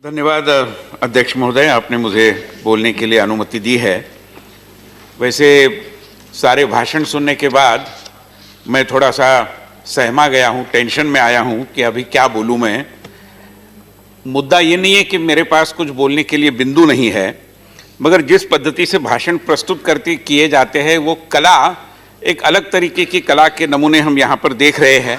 धन्यवाद अध्यक्ष महोदय, आपने मुझे बोलने के लिए अनुमति दी है। वैसे सारे भाषण सुनने के बाद मैं थोड़ा सा सहमा गया हूँ, टेंशन में आया हूँ कि अभी क्या बोलूँ मैं। मुद्दा ये नहीं है कि मेरे पास कुछ बोलने के लिए बिंदु नहीं है, मगर जिस पद्धति से भाषण प्रस्तुत करते किए जाते हैं वो कला, एक अलग तरीके की कला के नमूने हम यहाँ पर देख रहे हैं।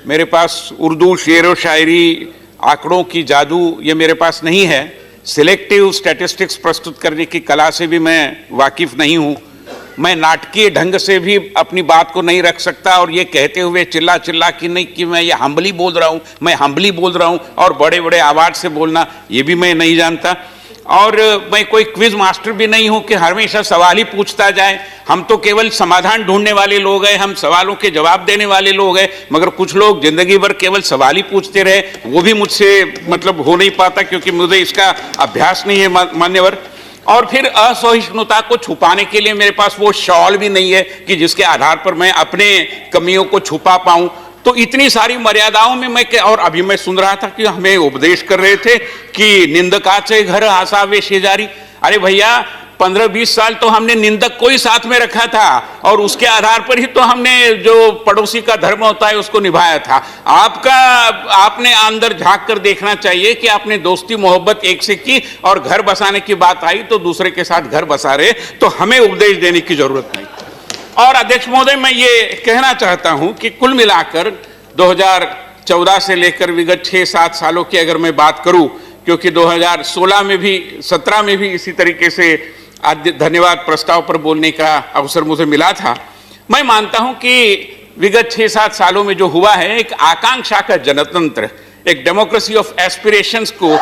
मेरे पास उर्दू शेर व शायरी, आंकड़ों की जादू ये मेरे पास नहीं है। सिलेक्टिव स्टैटिस्टिक्स प्रस्तुत करने की कला से भी मैं वाकिफ नहीं हूँ। मैं नाटकीय ढंग से भी अपनी बात को नहीं रख सकता और ये कहते हुए चिल्ला चिल्ला कि नहीं कि मैं ये हम्बली बोल रहा हूँ, मैं हम्बली बोल रहा हूँ, और बड़े बड़े आवाज़ से बोलना ये भी मैं नहीं जानता। और मैं कोई क्विज मास्टर भी नहीं हूं कि हमेशा सवाल ही पूछता जाए। हम तो केवल समाधान ढूंढने वाले लोग हैं, हम सवालों के जवाब देने वाले लोग हैं। मगर कुछ लोग जिंदगी भर केवल सवाल ही पूछते रहे, वो भी मुझसे मतलब हो नहीं पाता, क्योंकि मुझे इसका अभ्यास नहीं है मान्यवर। और फिर असहिष्णुता को छुपाने के लिए मेरे पास वो शॉल भी नहीं है कि जिसके आधार पर मैं अपने कमियों को छुपा पाऊं। तो इतनी सारी मर्यादाओं में मैं और अभी मैं सुन रहा था कि हमें उपदेश कर रहे थे कि निंदकाचे घर आसावे शेजारी। अरे भैया, 15-20 साल तो हमने निंदक को ही साथ में रखा था और उसके आधार पर ही तो हमने जो पड़ोसी का धर्म होता है उसको निभाया था। आपने अंदर झांक कर देखना चाहिए कि आपने दोस्ती मोहब्बत एक से की और घर बसाने की बात आई तो दूसरे के साथ घर बसा रहे, तो हमें उपदेश देने की जरूरत नहीं। और अध्यक्ष महोदय, मैं ये कहना चाहता हूं कि कुल मिलाकर 2014 से लेकर विगत 6-7 सालों की अगर मैं बात करूं, क्योंकि 2016 में भी 17 में भी इसी तरीके से धन्यवाद प्रस्ताव पर बोलने का अवसर मुझे मिला था। मैं मानता हूं कि विगत 6-7 सालों में जो हुआ है, एक आकांक्षा का जनतंत्र, एक डेमोक्रेसी ऑफ एस्पिरेशंस को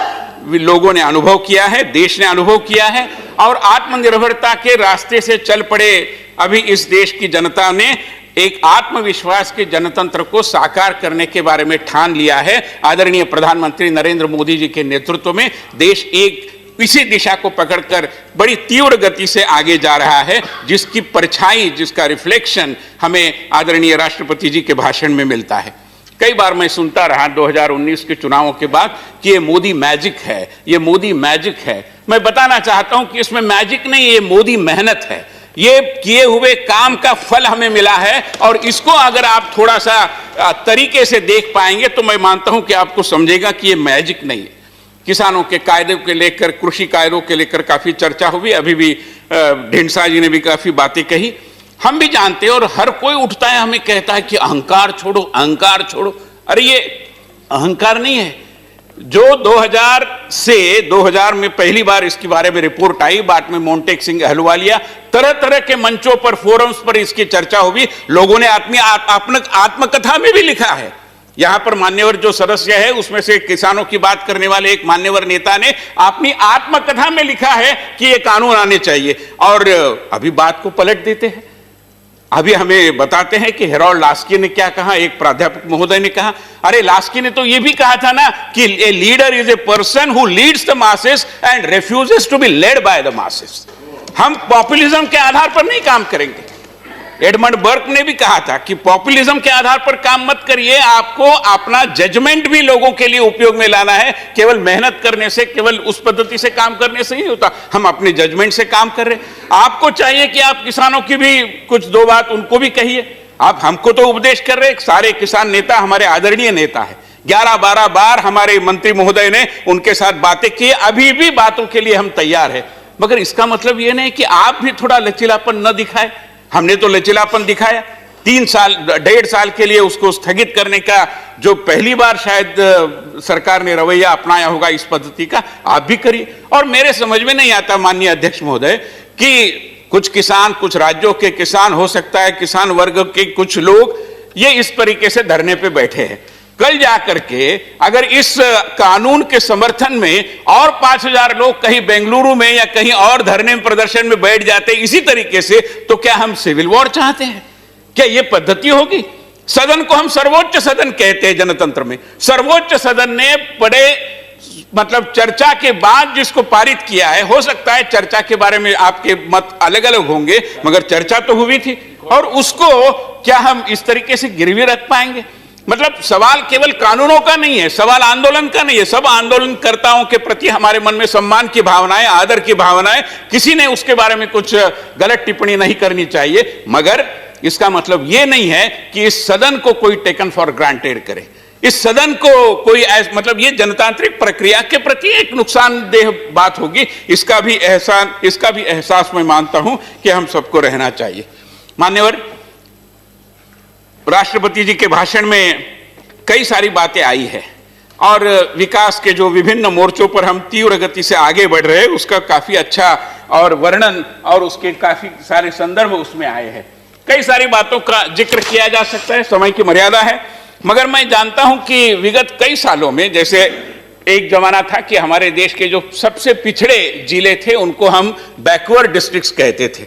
लोगों ने अनुभव किया है, देश ने अनुभव किया है, और आत्मनिर्भरता के रास्ते से चल पड़े अभी इस देश की जनता ने एक आत्मविश्वास के जनतंत्र को साकार करने के बारे में ठान लिया है। आदरणीय प्रधानमंत्री नरेंद्र मोदी जी के नेतृत्व में देश एक इसी दिशा को पकड़कर बड़ी तीव्र गति से आगे जा रहा है, जिसकी परछाई, जिसका रिफ्लेक्शन हमें आदरणीय राष्ट्रपति जी के भाषण में मिलता है। कई बार मैं सुनता रहा 2019 के चुनावों के बाद कि ये मोदी मैजिक है, ये मोदी मैजिक है। मैं बताना चाहता हूं कि इसमें मैजिक नहीं, ये मोदी मेहनत है। ये किए हुए काम का फल हमें मिला है, और इसको अगर आप थोड़ा सा तरीके से देख पाएंगे तो मैं मानता हूं कि आपको समझेगा कि ये मैजिक नहीं है। किसानों के कायदे के लेकर, कृषि कायदों के लेकर काफी चर्चा हुई, अभी भी ढींडसा जी ने भी काफी बातें कही। हम भी जानते हैं और हर कोई उठता है, हमें कहता है कि अहंकार छोड़ो, अहंकार छोड़ो। अरे ये अहंकार नहीं है। जो 2000 से 2000 में पहली बार इसके बारे में रिपोर्ट आई, बाद में मोंटेक सिंह अहलुवालिया, तरह तरह के मंचों पर, फोरम्स पर इसकी चर्चा हुई। लोगों ने आत्मकथा में भी लिखा है। यहां पर मान्यवर जो सदस्य है उसमें से किसानों की बात करने वाले एक मान्यवर नेता ने अपनी आत्मकथा में लिखा है कि ये कानून आने चाहिए, और अभी बात को पलट देते हैं। अभी हमें बताते हैं कि हेरोल्ड लास्की ने क्या कहा, एक प्राध्यापक महोदय ने कहा। अरे लास्की ने तो ये भी कहा था ना कि a leader is a person who leads the masses and refuses to be led by the masses. हम पॉपुलिज्म के आधार पर नहीं काम करेंगे। एडमंड बर्क ने भी कहा था कि पॉपुलिज्म के आधार पर काम मत करिए, आपको अपना जजमेंट भी लोगों के लिए उपयोग में लाना है। केवल मेहनत करने से, केवल उस पद्धति से काम करने से ही होता। हम अपने जजमेंट से काम कर रहे हैं। आपको चाहिए कि आप किसानों की भी कुछ दो बात उनको भी कहिए। आप हमको तो उपदेश कर रहे हैं, सारे किसान नेता हमारे आदरणीय नेता है, 11-12 बार हमारे मंत्री महोदय ने उनके साथ बातें की, अभी भी बातों के लिए हम तैयार है। मगर इसका मतलब यह नहीं कि आप भी थोड़ा लचीलापन न दिखाए। हमने तो लचीलापन दिखाया। 1.5 साल के लिए उसको स्थगित करने का जो पहली बार शायद सरकार ने रवैया अपनाया होगा इस पद्धति का, आप भी करिए। और मेरे समझ में नहीं आता माननीय अध्यक्ष महोदय कि कुछ किसान, कुछ राज्यों के किसान, हो सकता है किसान वर्ग के कुछ लोग ये इस तरीके से धरने पे बैठे हैं। कल जाकर के अगर इस कानून के समर्थन में और 5000 लोग कहीं बेंगलुरु में या कहीं और धरने में, प्रदर्शन में बैठ जाते इसी तरीके से, तो क्या हम सिविल वॉर चाहते हैं? क्या ये पद्धति होगी? सदन को हम सर्वोच्च सदन कहते हैं जनतंत्र में। सर्वोच्च सदन ने बड़े मतलब चर्चा के बाद जिसको पारित किया है, हो सकता है चर्चा के बारे में आपके मत अलग अलग होंगे, मगर चर्चा तो हुई थी, और उसको क्या हम इस तरीके से गिरवी रख पाएंगे? मतलब सवाल केवल कानूनों का नहीं है, सवाल आंदोलन का नहीं है। सब आंदोलनकर्ताओं के प्रति हमारे मन में सम्मान की भावनाएं, आदर की भावनाएं, किसी ने उसके बारे में कुछ गलत टिप्पणी नहीं करनी चाहिए, मगर इसका मतलब यह नहीं है कि इस सदन को कोई टेकन फॉर ग्रांटेड करे। इस सदन को कोई मतलब ये जनतांत्रिक प्रक्रिया के प्रति एक नुकसानदेह बात होगी, इसका भी एहसास मैं मानता हूं कि हम सबको रहना चाहिए। मान्यवर, राष्ट्रपति जी के भाषण में कई सारी बातें आई है और विकास के जो विभिन्न मोर्चों पर हम तीव्र गति से आगे बढ़ रहे हैं उसका काफी अच्छा और वर्णन और उसके काफी सारे संदर्भ उसमें आए हैं। कई सारी बातों का जिक्र किया जा सकता है, समय की मर्यादा है, मगर मैं जानता हूं कि विगत कई सालों में, जैसे एक जमाना था कि हमारे देश के जो सबसे पिछड़े जिले थे उनको हम बैकवर्ड डिस्ट्रिक्ट्स कहते थे,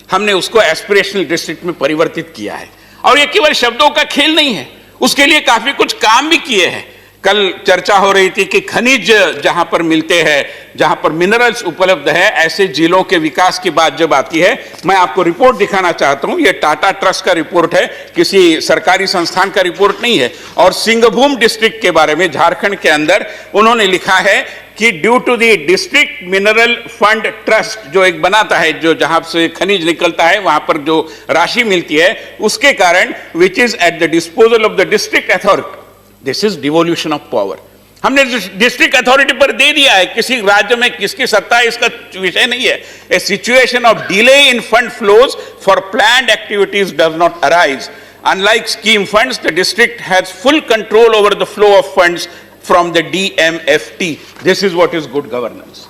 हमने उसको एस्पिरेशनल डिस्ट्रिक्ट में परिवर्तित किया है। और ये केवल शब्दों का खेल नहीं है, उसके लिए काफी कुछ काम भी किए हैं। कल चर्चा हो रही थी कि खनिज जहां पर मिलते हैं, जहां पर मिनरल्स उपलब्ध है, ऐसे जिलों के विकास की बात जब आती है, मैं आपको रिपोर्ट दिखाना चाहता हूं। यह टाटा ट्रस्ट का रिपोर्ट है, किसी सरकारी संस्थान का रिपोर्ट नहीं है। और सिंहभूम डिस्ट्रिक्ट के बारे में झारखंड के अंदर उन्होंने लिखा है कि due to the district mineral fund trust, जो एक बनाता है, जो जहां से खनिज निकलता है वहां पर जो राशि मिलती है, उसके कारण which is at the disposal of the district authority, this is devolution of power. हमने डिस्ट्रिक्ट अथॉरिटी पर दे दिया है, किसी राज्य में किसकी सत्ता है इसका विषय नहीं है। A situation of delay in fund flows for planned activities does not arise. Unlike scheme funds, the district has full control over the flow of funds from the DMFT। This is what is good governance.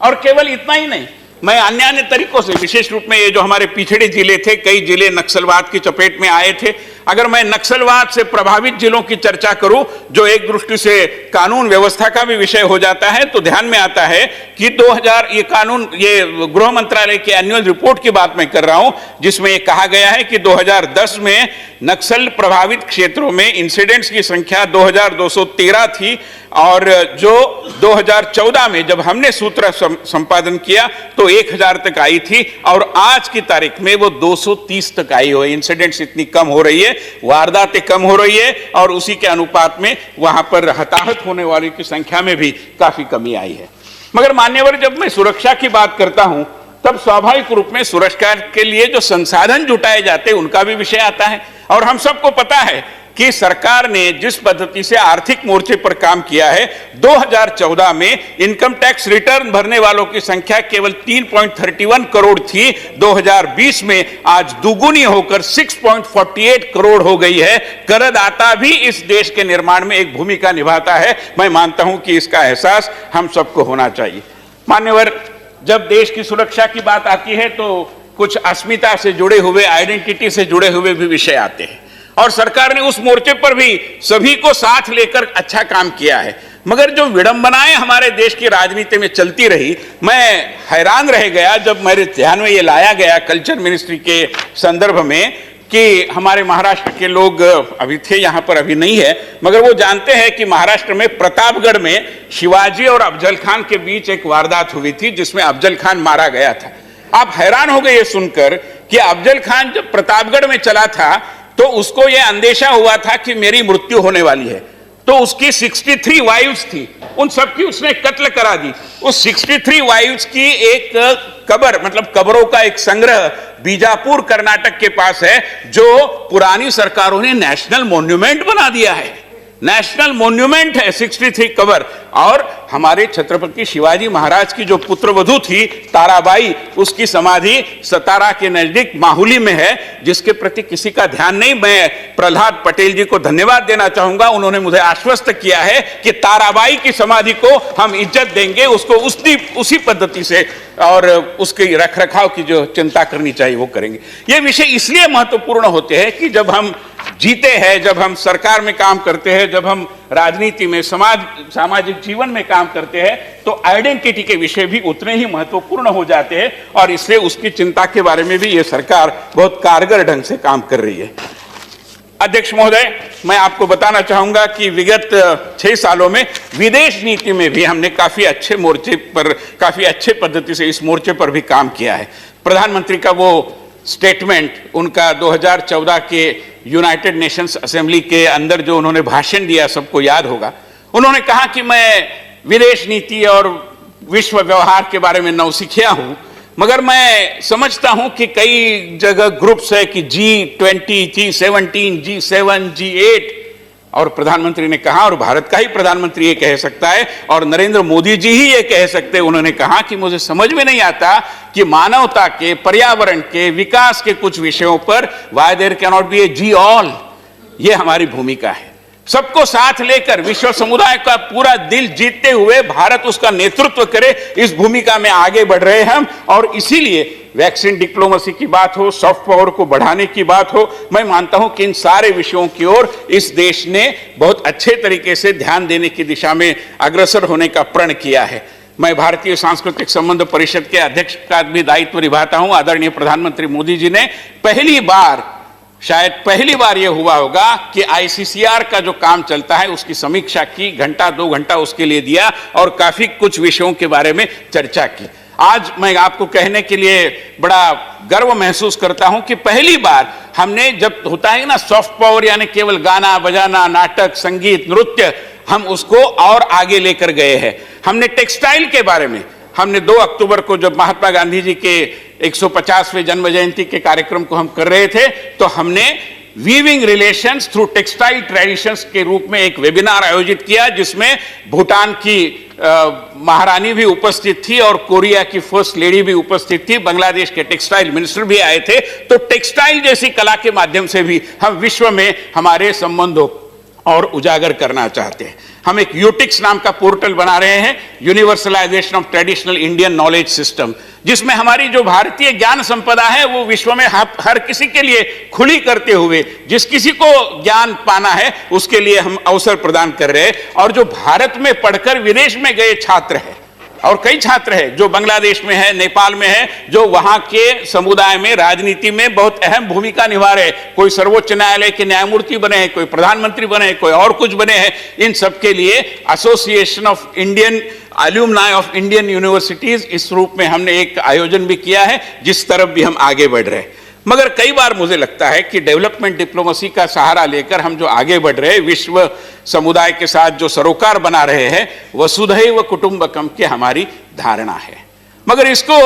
और केवल इतना ही नहीं, मैं अन्य तरीकों से, विशेष रूप में ये जो हमारे पिछड़े जिले थे, कई जिले नक्सलवाद की चपेट में आए थे, अगर मैं नक्सलवाद से प्रभावित जिलों की चर्चा करूं, जो एक दृष्टि से कानून व्यवस्था का भी विषय हो जाता है, तो ध्यान में आता है कि 2000 ये गृह मंत्रालय के एनुअल रिपोर्ट की बात मैं कर रहा हूं, जिसमें ये कहा गया है कि 2010 में नक्सल प्रभावित क्षेत्रों में इंसिडेंट्स की संख्या 2213 थी, और जो 2014 में जब हमने सूत्र संपादन किया तो 1000 तक आई थी, और आज की तारीख में वो 230 तक आई हो। इंसिडेंट्स इतनी कम हो रही है, वारदातें कम हो रही है, और उसी के अनुपात में वहां पर हताहत होने वालों की संख्या में भी काफी कमी आई है। मगर मान्यवर, जब मैं सुरक्षा की बात करता हूं तब स्वाभाविक रूप में सुरक्षा के लिए जो संसाधन जुटाए जाते हैं उनका भी विषय आता है। और हम सबको पता है कि सरकार ने जिस पद्धति से आर्थिक मोर्चे पर काम किया है, 2014 में इनकम टैक्स रिटर्न भरने वालों की संख्या केवल 3.31 करोड़ थी, 2020 में आज दुगुनी होकर 6.48 करोड़ हो गई है। करदाता भी इस देश के निर्माण में एक भूमिका निभाता है। मैं मानता हूं कि इसका एहसास हम सबको होना चाहिए। मान्यवर, जब देश की सुरक्षा की बात आती है तो कुछ अस्मिता से जुड़े हुए, आइडेंटिटी से जुड़े हुए भी विषय आते हैं, और सरकार ने उस मोर्चे पर भी सभी को साथ लेकर अच्छा काम किया है। मगर जो विडंबनाएं हमारे देश की राजनीति में चलती रही, मैं हैरान रह गया जब मेरे ध्यान में ये लाया गया कल्चर मिनिस्ट्री के संदर्भ में कि हमारे महाराष्ट्र के लोग अभी थे, यहां पर अभी नहीं है, मगर वो जानते हैं कि महाराष्ट्र में प्रतापगढ़ में शिवाजी और अफजल खान के बीच एक वारदात हुई थी जिसमें अफजल खान मारा गया था। आप हैरान हो गए ये सुनकर कि अफजल खान जब प्रतापगढ़ में चला था तो उसको यह अंदेशा हुआ था कि मेरी मृत्यु होने वाली है, तो उसकी 63 वाइव्स थी, उन सबकी उसने कत्ल करा दी। उस 63 वाइव्स की एक कब्र, मतलब कब्रों का एक संग्रह बीजापुर कर्नाटक के पास है, जो पुरानी सरकारों ने नेशनल मॉन्यूमेंट बना दिया है। नेशनल मॉन्यूमेंट है 63 कब्र। और हमारे छत्रपति शिवाजी महाराज की जो पुत्रवधू थी ताराबाई, उसकी समाधि सतारा के नजदीक माहुली में है, जिसके प्रति किसी का ध्यान नहीं। मैं प्रहलाद पटेल जी को धन्यवाद देना चाहूंगा, उन्होंने मुझे आश्वस्त किया है कि ताराबाई की समाधि को हम इज्जत देंगे, उसको उसी पद्धति से और उसके रखरखाव की जो चिंता करनी चाहिए वो करेंगे। ये विषय इसलिए महत्वपूर्ण होते हैं कि जब हम जीते हैं, जब हम सरकार में काम करते हैं, जब हम राजनीति में, सामाजिक जीवन में काम करते हैं, तो आइडेंटिटी के विषय भी उतने ही महत्वपूर्ण हो जाते हैं, और इसलिए उसकी चिंता के बारे में भी ये सरकार बहुत कारगर ढंग से काम कर रही है। अध्यक्ष महोदय, मैं आपको बताना चाहूंगा कि विगत 6 सालों में विदेश नीति में भी हमने काफी अच्छे मोर्चे पर, काफी अच्छे पद्धति से इस मोर्चे पर भी काम किया है। प्रधानमंत्री का वो स्टेटमेंट उनका 2014 के यूनाइटेड नेशंस असेंबली के अंदर जो उन्होंने भाषण दिया, सबको याद होगा। उन्होंने कहा कि मैं विदेश नीति और विश्व व्यवहार के बारे में नौसिखिया हूं, मगर मैं समझता हूं कि कई जगह ग्रुप्स है कि G20, G17, G7, G8, और प्रधानमंत्री ने कहा, और भारत का ही प्रधानमंत्री ये कह सकता है और नरेंद्र मोदी जी ही ये कह सकते हैं, उन्होंने कहा कि मुझे समझ में नहीं आता कि मानवता के, पर्यावरण के, विकास के कुछ विषयों पर why there can not be a G all. ये हमारी भूमिका है, सबको साथ लेकर विश्व समुदाय का पूरा दिल जीतते हुए भारत उसका नेतृत्व करे, इस भूमिका में आगे बढ़ रहे हैं हम। और इसीलिए वैक्सीन डिप्लोमेसी की बात हो, सॉफ्ट पावर को बढ़ाने की बात हो, मैं मानता हूं कि इन सारे विषयों की ओर इस देश ने बहुत अच्छे तरीके से ध्यान देने की दिशा में अग्रसर होने का प्रण किया है। मैं भारतीय सांस्कृतिक संबंध परिषद के अध्यक्ष का भी दायित्व निभाता हूं। आदरणीय प्रधानमंत्री मोदी जी ने पहली बार, शायद पहली बार यह हुआ होगा कि ICCR का जो काम चलता है उसकी समीक्षा की, घंटा 2 घंटा उसके लिए दिया और काफी कुछ विषयों के बारे में चर्चा की। आज मैं आपको कहने के लिए बड़ा गर्व महसूस करता हूं कि पहली बार हमने, जब होता है ना सॉफ्ट पावर, यानी केवल गाना बजाना, नाटक, संगीत, नृत्य, हम उसको और आगे लेकर गए हैं। हमने टेक्सटाइल के बारे में, हमने 2 अक्टूबर को जब महात्मा गांधी जी के 150वें जन्म जयंती के कार्यक्रम को हम कर रहे थे, तो हमने weaving relations through textile traditions के रूप में एक वेबिनार आयोजित किया, जिसमें भूटान की महारानी भी उपस्थित थी और कोरिया की फर्स्ट लेडी भी उपस्थित थी, बांग्लादेश के टेक्सटाइल मिनिस्टर भी आए थे। तो टेक्सटाइल जैसी कला के माध्यम से भी हम विश्व में हमारे संबंधों और उजागर करना चाहते हैं। हम एक यूटिक्स नाम का पोर्टल बना रहे हैं, universalization of traditional Indian knowledge system, जिसमें हमारी जो भारतीय ज्ञान संपदा है वो विश्व में हर किसी के लिए खुली करते हुए, जिस किसी को ज्ञान पाना है उसके लिए हम अवसर प्रदान कर रहे हैं। और जो भारत में पढ़कर विदेश में गए छात्र हैं, और कई छात्र हैं जो बांग्लादेश में है, नेपाल में है, जो वहां के समुदाय में राजनीति में बहुत अहम भूमिका निभा रहे, कोई सर्वोच्च न्यायालय के न्यायमूर्ति बने हैं, कोई प्रधानमंत्री बने हैं, कोई और कुछ बने हैं, इन सबके लिए association of Indian alumni of Indian universities, इस रूप में हमने एक आयोजन भी किया है, जिस तरफ भी हम आगे बढ़ रहे हैं। मगर कई बार मुझे लगता है कि डेवलपमेंट डिप्लोमेसी का सहारा लेकर हम जो आगे बढ़ रहे हैं, विश्व समुदाय के साथ जो सरोकार बना रहे हैं, वसुधैव कुटुंबकम की हमारी धारणा है। मगर इसको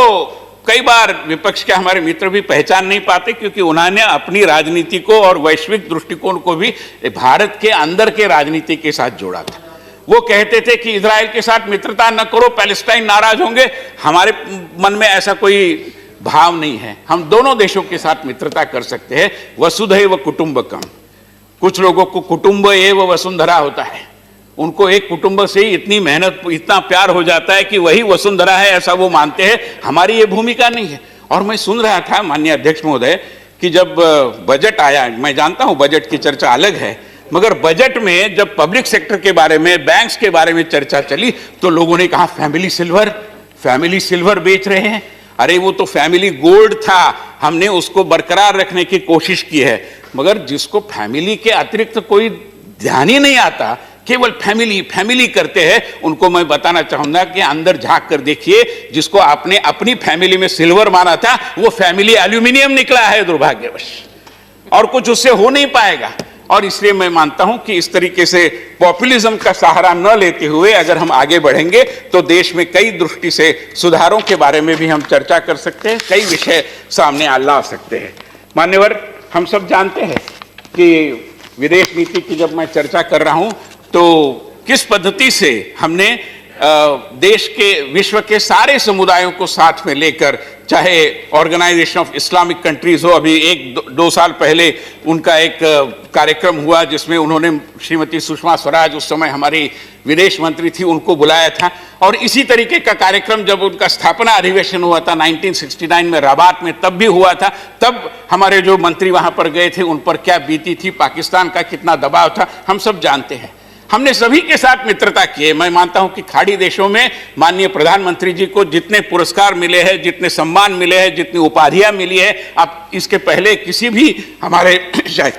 कई बार विपक्ष के हमारे मित्र भी पहचान नहीं पाते, क्योंकि उन्होंने अपनी राजनीति को और वैश्विक दृष्टिकोण को भी भारत के अंदर के राजनीति के साथ जोड़ा था। वो कहते थे कि इजराइल के साथ मित्रता न करो, पैलेस्टाइन नाराज होंगे। हमारे मन में ऐसा कोई भाव नहीं है, हम दोनों देशों के साथ मित्रता कर सकते हैं। वसुधैव कुटुंबकम, कुछ लोगों को कुटुंब एव वसुंधरा होता है, उनको एक कुटुंब से ही इतनी मेहनत, इतना प्यार हो जाता है कि वही वसुंधरा है, ऐसा वो मानते हैं। हमारी ये भूमिका नहीं है। और मैं सुन रहा था माननीय अध्यक्ष महोदय कि जब बजट आया, मैं जानता हूं बजट की चर्चा अलग है, मगर बजट में जब पब्लिक सेक्टर के बारे में, बैंक्स के बारे में चर्चा चली, तो लोगों ने कहा फैमिली सिल्वर बेच रहे हैं। अरे वो तो फैमिली गोल्ड था, हमने उसको बरकरार रखने की कोशिश की है। मगर जिसको फैमिली के अतिरिक्त कोई ध्यान ही नहीं आता, केवल फैमिली करते हैं, उनको मैं बताना चाहूंगा कि अंदर झांक कर देखिए, जिसको आपने अपनी फैमिली में सिल्वर माना था, वो फैमिली एल्यूमिनियम निकला है दुर्भाग्यवश, और कुछ उससे हो नहीं पाएगा। और इसलिए मैं मानता हूं कि इस तरीके से पॉपुलिज्म का सहारा न लेते हुए अगर हम आगे बढ़ेंगे तो देश में कई दृष्टि से सुधारों के बारे में भी हम चर्चा कर सकते हैं, कई विषय सामने ला सकते हैं। मान्यवर, हम सब जानते हैं कि विदेश नीति की जब मैं चर्चा कर रहा हूं तो किस पद्धति से हमने देश के, विश्व के सारे समुदायों को साथ में लेकर, चाहे ऑर्गेनाइजेशन ऑफ इस्लामिक कंट्रीज हो, अभी 1-2 साल पहले उनका एक कार्यक्रम हुआ जिसमें उन्होंने श्रीमती सुषमा स्वराज, उस समय हमारी विदेश मंत्री थी, उनको बुलाया था। और इसी तरीके का कार्यक्रम जब उनका स्थापना अधिवेशन हुआ था 1969 में रबात में, तब भी हुआ था। तब हमारे जो मंत्री वहां पर गए थे, उन पर क्या बीती थी, पाकिस्तान का कितना दबाव था, हम सब जानते हैं। हमने सभी के साथ मित्रता की है। मैं मानता हूं कि खाड़ी देशों में माननीय प्रधानमंत्री जी को जितने पुरस्कार मिले हैं, जितने सम्मान मिले हैं, जितनी उपाधियां मिली है, अब इसके पहले किसी भी हमारे शायद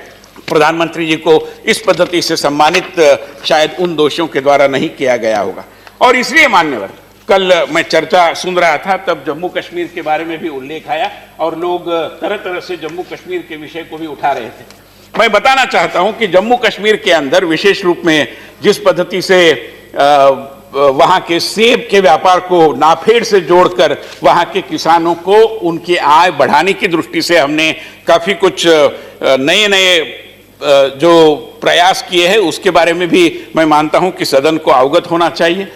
प्रधानमंत्री जी को इस पद्धति से सम्मानित शायद उन दोषियों के द्वारा नहीं किया गया होगा। और इसलिए मान्यवर, कल मैं चर्चा सुन रहा था तब जम्मू कश्मीर के बारे में भी उल्लेख आया और लोग तरह तरह से जम्मू कश्मीर के विषय को भी उठा रहे थे। मैं बताना चाहता हूं कि जम्मू कश्मीर के अंदर विशेष रूप में जिस पद्धति से वहां के सेब के व्यापार को नाफेड़ से जोड़कर वहां के किसानों को उनकी आय बढ़ाने की दृष्टि से हमने काफी कुछ नए नए जो प्रयास किए हैं, उसके बारे में भी मैं मानता हूं कि सदन को अवगत होना चाहिए।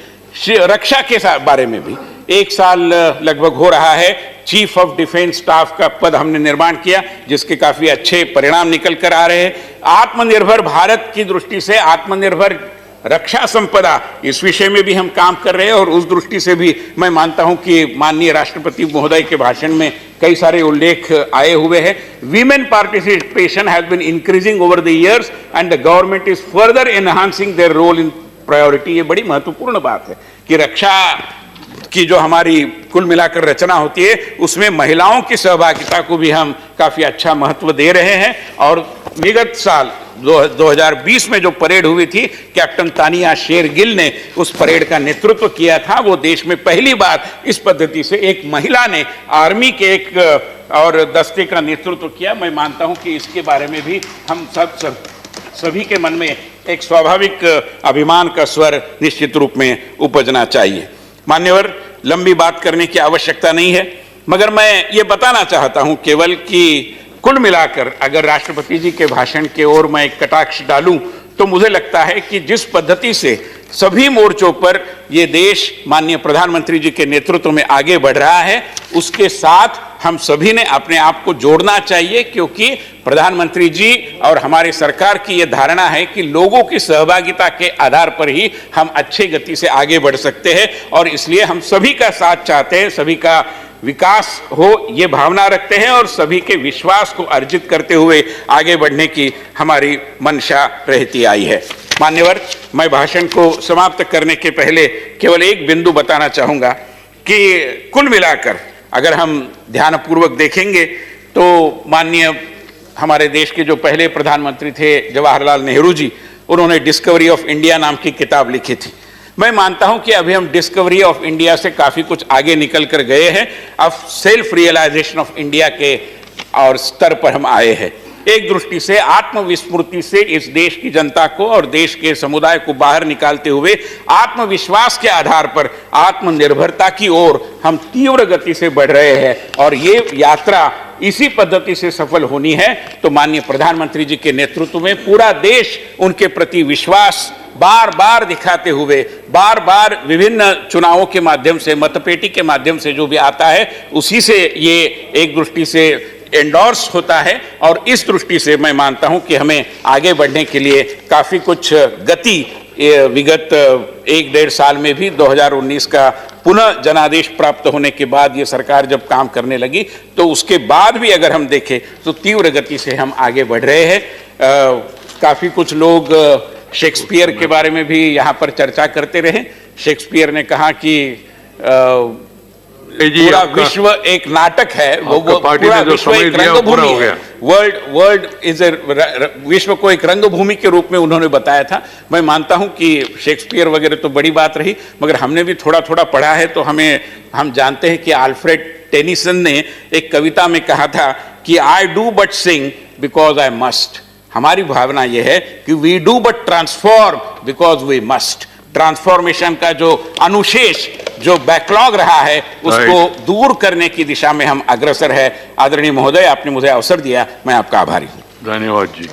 रक्षा के बारे में भी 1 साल लगभग हो रहा है, चीफ ऑफ डिफेंस स्टाफ का पद हमने निर्माण किया, जिसके काफी अच्छे परिणाम निकल कर आ रहे हैं। आत्मनिर्भर भारत की दृष्टि से आत्मनिर्भर रक्षा संपदा, इस विषय में भी हम काम कर रहे हैं और उस दृष्टि से भी मैं मानता हूं कि माननीय राष्ट्रपति महोदय के भाषण में कई सारे उल्लेख आए हुए हैं। Women participation has been increasing over the years and the government is further enhancing their role in priority. ये बड़ी महत्वपूर्ण बात है कि रक्षा की जो हमारी कुल मिलाकर रचना होती है उसमें महिलाओं की सहभागिता को भी हम काफी अच्छा महत्व दे रहे हैं। और विगत साल 2020 में जो परेड हुई थी, कैप्टन तानिया शेरगिल ने उस परेड का नेतृत्व किया था। वो देश में पहली बार इस पद्धति से एक महिला ने आर्मी के एक और दस्ते का नेतृत्व किया। मैं मानता हूं कि इसके बारे में भी हम सभी के मन में एक स्वाभाविक अभिमान का स्वर निश्चित रूप में उपजना चाहिए। मान्यवर, लंबी बात करने की आवश्यकता नहीं है, मगर मैं ये बताना चाहता हूं केवल कि कुल मिलाकर अगर राष्ट्रपति जी के भाषण के ओर मैं एक कटाक्ष डालूं तो मुझे लगता है कि जिस पद्धति से सभी मोर्चों पर ये देश माननीय प्रधानमंत्री जी के नेतृत्व में आगे बढ़ रहा है, उसके साथ हम सभी ने अपने आप को जोड़ना चाहिए, क्योंकि प्रधानमंत्री जी और हमारी सरकार की ये धारणा है कि लोगों की सहभागिता के आधार पर ही हम अच्छी गति से आगे बढ़ सकते हैं और इसलिए हम सभी का साथ चाहते हैं, सभी का विकास हो ये भावना रखते हैं और सभी के विश्वास को अर्जित करते हुए आगे बढ़ने की हमारी मंशा रहती आई है। मान्यवर, मैं भाषण को समाप्त करने के पहले केवल एक बिंदु बताना चाहूंगा कि कुल मिलाकर अगर हम ध्यानपूर्वक देखेंगे तो माननीय हमारे देश के जो पहले प्रधानमंत्री थे जवाहरलाल नेहरू जी, उन्होंने डिस्कवरी ऑफ इंडिया नाम की किताब लिखी थी। मैं मानता हूं कि अभी हम डिस्कवरी ऑफ इंडिया से काफी कुछ आगे निकल कर गए हैं। अब सेल्फ रियलाइजेशन ऑफ इंडिया के और स्तर पर हम आए हैं। एक दृष्टि से आत्मविस्मृति से इस देश की जनता को और देश के समुदाय को बाहर निकालते हुए आत्मविश्वास के आधार पर आत्मनिर्भरता की ओर हम तीव्र गति से बढ़ रहे हैं और ये यात्रा इसी पद्धति से सफल होनी है तो माननीय प्रधानमंत्री जी के नेतृत्व में पूरा देश उनके प्रति विश्वास बार बार दिखाते हुए बार बार विभिन्न चुनावों के माध्यम से, मतपेटी के माध्यम से जो भी आता है उसी से ये एक दृष्टि से एंडोर्स होता है। और इस दृष्टि से मैं मानता हूं कि हमें आगे बढ़ने के लिए काफी कुछ गति विगत 1-1.5 साल में भी 2019 का पुनः जनादेश प्राप्त होने के बाद ये सरकार जब काम करने लगी तो उसके बाद भी अगर हम देखें तो तीव्र गति से हम आगे बढ़ रहे हैं। काफी कुछ लोग शेक्सपियर के बारे में भी यहाँ पर चर्चा करते रहे। शेक्सपियर ने कहा कि पूरा विश्व एक नाटक है, वो पूरा विश्व एक रंगभूमि है। वर्ल्ड इज ए विश्व को एक रंगभूमि के रूप में उन्होंने बताया था। मैं मानता हूं कि शेक्सपियर वगैरह तो बड़ी बात रही, मगर हमने भी थोड़ा थोड़ा पढ़ा है तो हम जानते हैं कि अल्फ्रेड टेनिसन ने एक कविता में कहा था कि I do but sing because I must. हमारी भावना यह है कि we do but transform because we must. Transformation का जो अनुशेष, जो बैकलॉग रहा है, उसको दूर करने की दिशा में हम अग्रसर है। आदरणीय महोदय, आपने मुझे अवसर दिया, मैं आपका आभारी हूं। धन्यवाद जी।